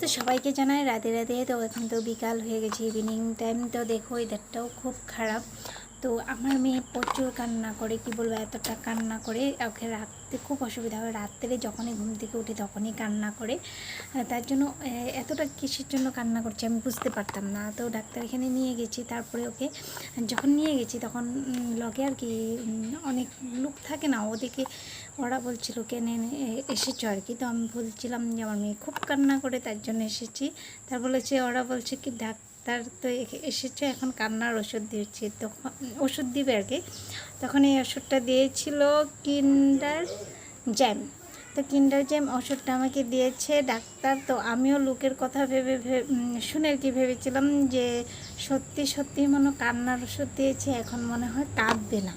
তো সবাইকে জানাই রাধে রাধে। তো এখন তো বিকাল হয়ে গেছে, ইভিনিং টাইম। তো দেখো ওয়েদারটাও খুব খারাপ। তো আমার মেয়ে প্রচুর কান্না করে, কি বলবো, এতটা কান্না করে, ওকে রাখতে খুব অসুবিধা হয়। রাত্রে যখনই ঘুম থেকে উঠে তখনই কান্না করে। তার জন্য এতটা কিসের জন্য কান্না করছে আমি বুঝতে পারতাম না। তো ডাক্তার এখানে নিয়ে গেছি, তারপরে ওকে যখন নিয়ে গেছি তখন লগে আর কি অনেক লোক থাকে না, ওদেরকে ওরা বলছিল কেন এসেছো আর কি। তো আমি বলছিলাম যে আমার মেয়ে খুব কান্না করে তার জন্য এসেছি। তার বলেছে, ওরা বলছে কি ডাক্তার তো এসেছো, এখন কান্নার ওষুধ দিয়েছি, তখন ওষুধ দিবে আর কি। তখন এই ওষুধটা দিয়েছিল কিন্ডার জ্যাম। তো কিন্ডার জ্যাম ওষুধটা আমাকে দিয়েছে ডাক্তার। তো আমিও লোকের কথা ভেবে শুনে আর কি ভেবেছিলাম যে সত্যি সত্যি মনে কান্নার ওষুধ দিয়েছে, এখন মনে হয় কাঁদবে না,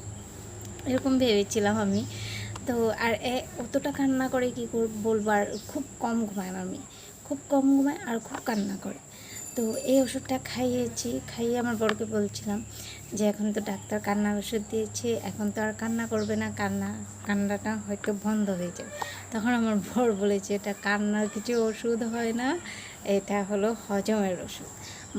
এরকম ভেবেছিলাম আমি। তো আর অতটা কান্না করে কি বলবো। আর খুব কম ঘুমায় আমার মেয়ে, খুব কম ঘুমায় আর খুব কান্না করে। তো এই ওষুধটা খাইয়ে আমার বরকে বলছিলাম যে এখন তো ডাক্তার কান্নার ওষুধ দিয়েছে, এখন তো আর কান্না করবে না, কান্নাটা হয়তো বন্ধ হয়ে যাবে। তখন আমার বর বলেছে এটা কান্নার কিছু ওষুধ হয় না, এটা হলো হজমের ওষুধ।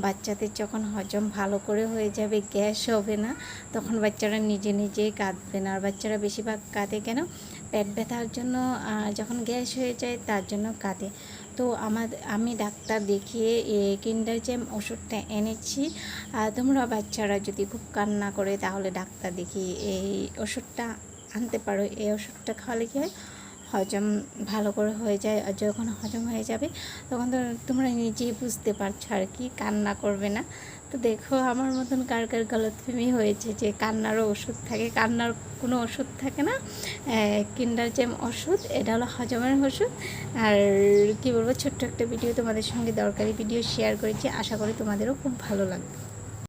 বাচ্চাদের যখন হজম ভালো করে হয়ে যাবে, গ্যাস হবে না, তখন বাচ্চারা নিজে নিজেই কাঁদবে না। আর বাচ্চারা বেশিরভাগ কাঁদে কেন, পেট ব্যথার জন্য, যখন গ্যাস হয়ে যায় তার জন্য কাঁদে। তো আমি ডাক্তার দেখিয়ে কিন্ডার জ্যাম ওষুধটা এনেছি। তোমরা বাচ্চারা যদি খুব কান্না করে তাহলে ডাক্তার দেখিয়ে এই ওষুধটা আনতে পারো। এই ওষুধটা খাওয়ালে কী হয়, হজম ভালো করে হয়ে যায়। আর যখন হজম হয়ে যাবে তখন তো তোমরা নিজেই বুঝতে পারছো আর কি, কান্না করবে না। তো দেখো আমার মতন কার কার গলতফেমি হয়েছে যে কান্নারও ওষুধ থাকে। কান্নার কোনো ওষুধ থাকে না, কিন্ডার জ্যাম ওষুধ, এটা হলো হজমের ওষুধ। আর কি বলবো, ছোট্ট একটা ভিডিও তোমাদের সঙ্গে, দরকারি ভিডিও শেয়ার করেছি, আশা করি তোমাদেরও খুব ভালো লাগবে।